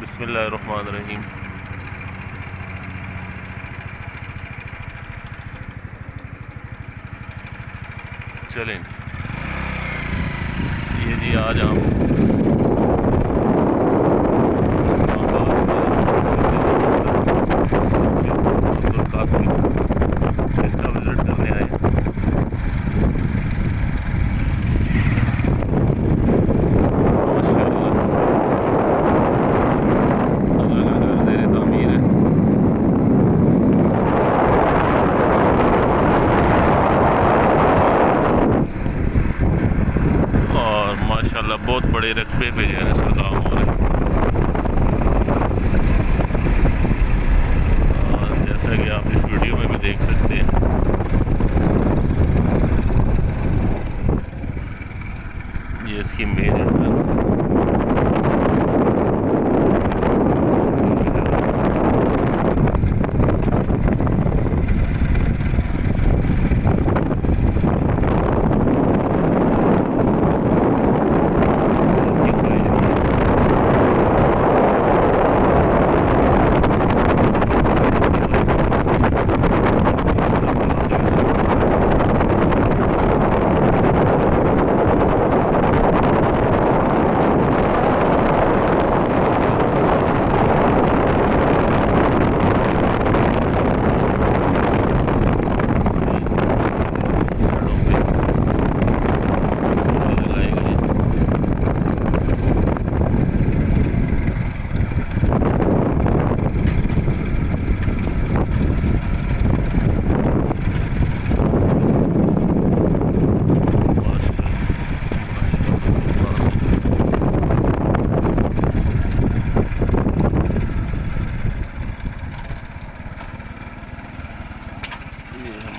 بسم اللہ الرحمن الرحیم۔ چلیں یہ جی آج ہم اسلام آباد عبدالقاسم اس کا وزٹ کرنے آئے ہیں۔ ماشاء اللہ زیر تعمیر ہے۔ اور ماشاءاللہ بہت بڑے رقبے پہ جو ہے اس کا کام ہو رہا ہے۔ اور جیسا کہ آپ اس ویڈیو میں بھی دیکھ سکتے ہیں یہ اس کی مین انٹرنس ہے۔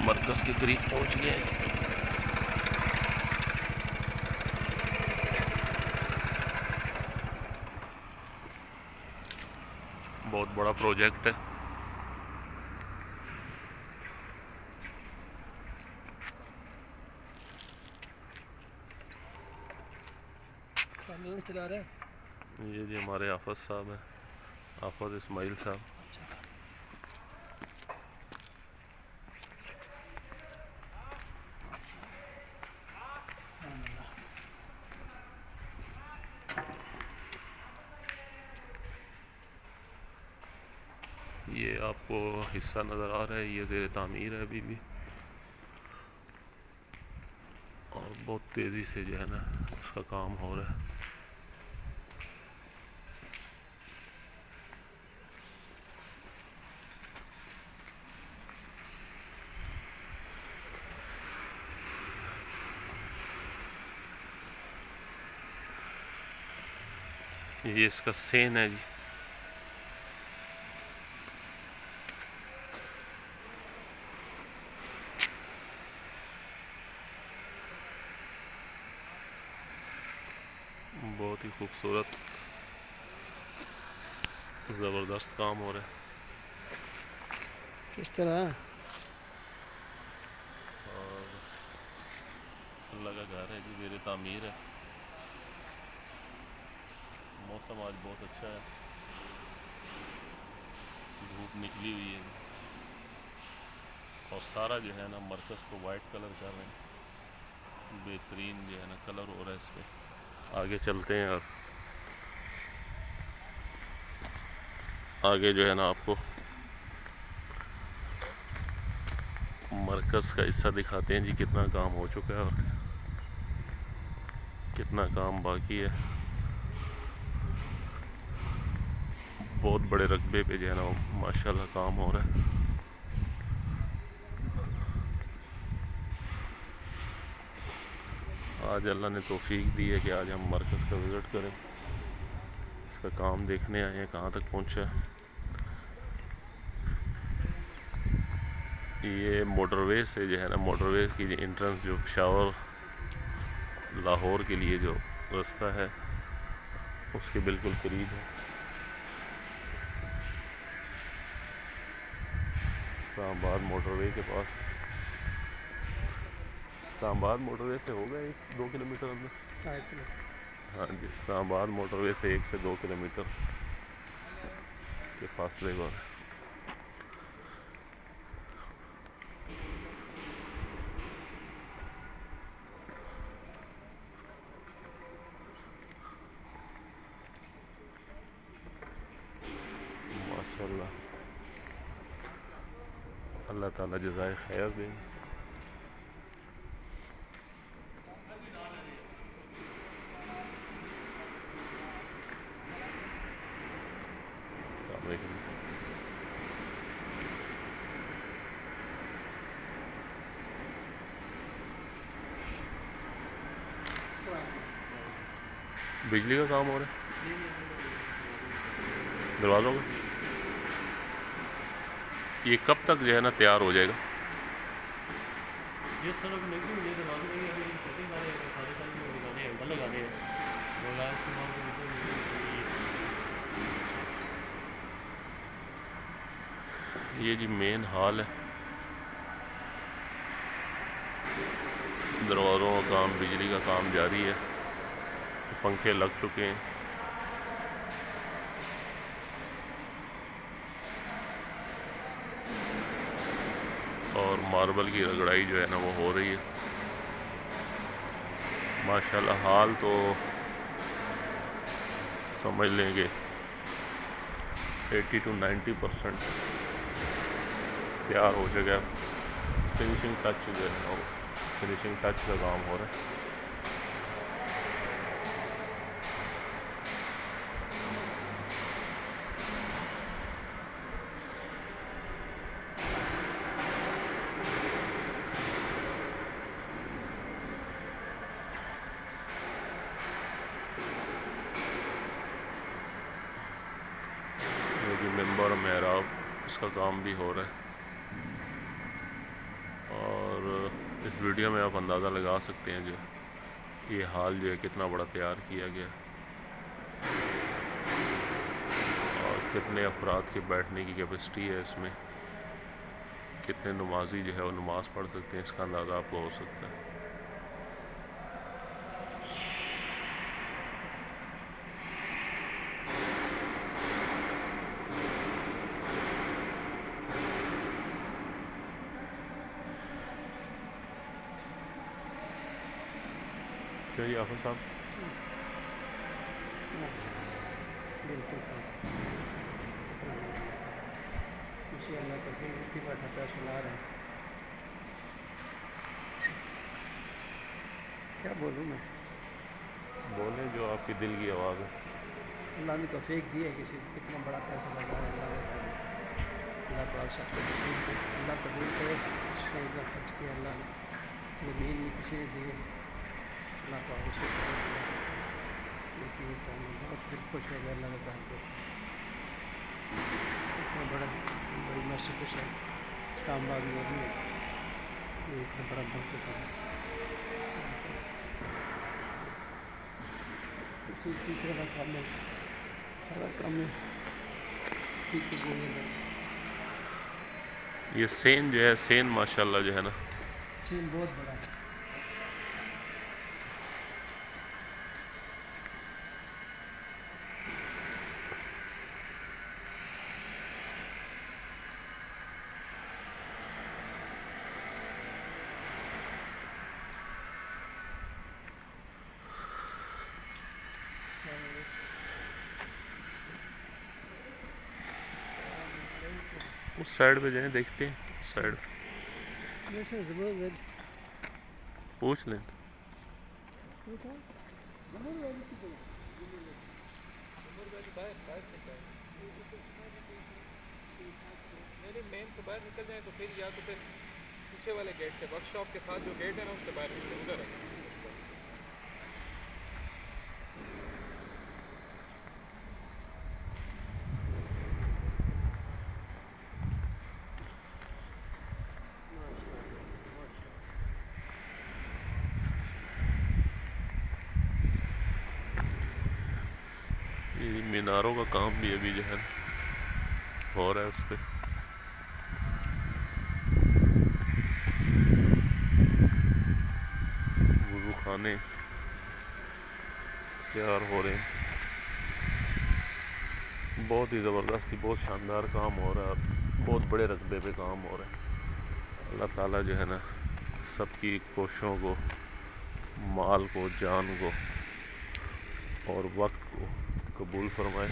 مرکز کے قریب پہنچ گئے ہیں۔ بہت بڑا پروجیکٹ ہے۔ چلا رہے ہیں یہ جی ہمارے حافظ صاحب ہیں، حافظ اسماعیل صاحب۔ یہ آپ کو حصہ نظر آ رہا ہے، یہ زیر تعمیر ہے ابھی بھی، اور بہت تیزی سے جو ہے نا اس کا کام ہو رہا ہے۔ یہ اس کا سین ہے جی۔ بہت ہی خوبصورت زبردست کام ہو رہا ہے۔ کس طرح اور اللہ کا گھر ہے جی، زیر تعمیر ہے۔ موسم آج بہت اچھا ہے، دھوپ نکلی ہوئی ہے اور سارا جو ہے نا مرکز کو وائٹ کلر کر رہے ہیں۔ بہترین جو ہے نا کلر ہو رہا ہے اس پہ۔ آگے چلتے ہیں اور آگے جو ہے نا آپ کو مرکز کا حصہ دکھاتے ہیں جی، کتنا کام ہو چکا ہے اور کتنا کام باقی ہے۔ بہت بڑے رقبے پہ جو ہے نا ماشاءاللہ کام ہو رہا ہے۔ آج اللہ نے توفیق دی ہے کہ آج ہم مرکز کا وزٹ کریں، اس کا کام دیکھنے آئے ہیں کہاں تک پہنچا ہے۔ یہ موٹر وے سے جو ہے نا، موٹر وے کی انٹرنس جو پشاور لاہور کے لیے جو رستہ ہے اس کے بالکل قریب ہے۔ اسلام آباد موٹر وے کے پاس۔ اسلام آباد موٹر وے سے ہوگا 1-2 کلومیٹر اندر۔ ہاں جی، اسلام آباد موٹر وے سے 1 سے 2 کلومیٹر کے فاصلے پر ہے۔ ماشاءاللہ، اللہ تعالیٰ جزائے خیر دیں۔ السلام علیکم۔ بجلی کا کام ہو رہا ہے دروازوں کا؟ یہ کب تک جو ہے نا تیار ہو جائے گا؟ یہ جی مین ہال ہے، دروازوں کا کام، بجلی کا کام جاری ہے، پنکھے لگ چکے ہیں۔ اور ماربل کی رگڑائی جو ہے نا وہ ہو رہی ہے۔ ماشاءاللہ حال تو سمجھ لیں کہ 80 to 90% تیار ہو چکا ہے۔ فنیشنگ ٹچ جو ہے نا وہ فنیشنگ ٹچ کا کام ہو رہا ہے۔ ممبر اور محراب اس کا کام بھی ہو رہا ہے، اور اس ویڈیو میں آپ اندازہ لگا سکتے ہیں جو یہ حال جو ہے کتنا بڑا تیار کیا گیا اور کتنے افراد کے بیٹھنے کی کیپیسٹی ہے اس میں، کتنے نمازی جو ہے وہ نماز پڑھ سکتے ہیں، اس کا اندازہ آپ کو ہو سکتا ہے۔ کیا جی آفر صاحب؟ بالکل صحیح، اللہ کا اتنی بیٹھا پیسہ لا رہے ہیں، کیا بولوں میں؟ بولیں جو آپ کی دل کی آواز ہے۔ اللہ نے توفیق دی ہے، کسی کو کتنا بڑا پیسہ لگا ہے، اللہ پاک سب کو توفیق دے، اللہ قبول کرے، صحیح کا خرچ کیا اللہ نے، زمین بھی کسی نے دی ہے، اللہ پاک اسے قبول کرے، لیکن یہ کام بہت دل خوش ہو گیا اللہ کا کام کو، اتنا بڑی مسجد ہے شام باغ میں بھی ہے، یہ اتنا بڑا ملک کا ہے، اسی طرح کام ہے، سارا کام ہے، ٹھیک ہے بولے گا۔ یہ سین جو ہے، سین ماشاءاللہ جو ہے نا چین بہت بڑا ہے، اس سائڈ پہ جائیں، دیکھتے ہیں اس سائڈ ویسے ضرور پوچھ لیں۔ مین سے باہر نکل جائیں تو پھر یا تو پھر پیچھے والے گیٹ سے، ورک شاپ کے ساتھ جو گیٹ ہے نا اس سے باہر نکلے ادھر ہے۔ یہ میناروں کا کام بھی ابھی جو ہے ہو رہا ہے، اس پہ وضو خانے تیار ہو رہے ہیں، بہت ہی زبردست، بہت شاندار کام ہو رہا ہے اور بہت بڑے رقبے پہ کام ہو رہا ہے۔ اللہ تعالیٰ جو ہے نا سب کی کوششوں کو، مال کو، جان کو اور وقت کو قبول فرمائے۔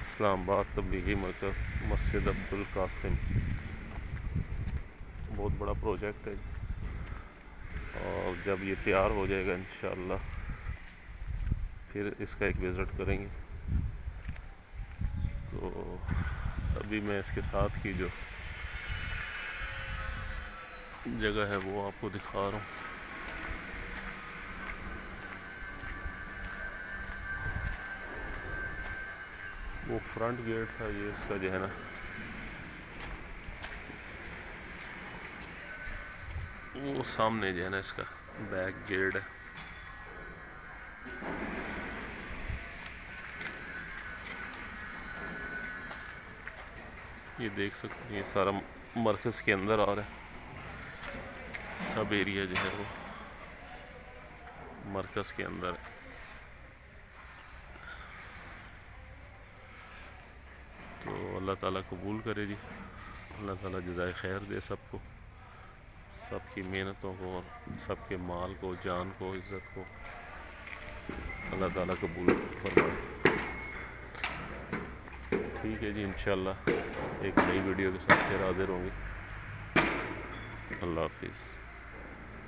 اسلام آباد تبلیغی مرکز مسجد عبدالقاسم، بہت بڑا پروجیکٹ ہے، اور جب یہ تیار ہو جائے گا انشاءاللہ پھر اس کا ایک وزٹ کریں گے۔ تو ابھی میں اس کے ساتھ کی جو جگہ ہے وہ آپ کو دکھا رہا ہوں۔ وہ فرنٹ گیٹ تھا، یہ اس کا جو ہے نا وہ سامنے جو ہے نا اس کا بیک گیٹ ہے۔ یہ دیکھ سکتے ہیں، یہ سارا مرکز کے اندر آ رہا ہے، سب ایریا جو ہے وہ مرکز کے اندر ہے۔ تو اللہ تعالیٰ قبول کرے جی، اللہ تعالیٰ جزائے خیر دے سب کو، سب کی محنتوں کو اور سب کے مال کو، جان کو، عزت کو اللہ تعالیٰ قبول فرمائے۔ ٹھیک ہے جی، انشاءاللہ ایک نئی ویڈیو کے ساتھ پھر حاضر ہوں گے۔ اللہ حافظ۔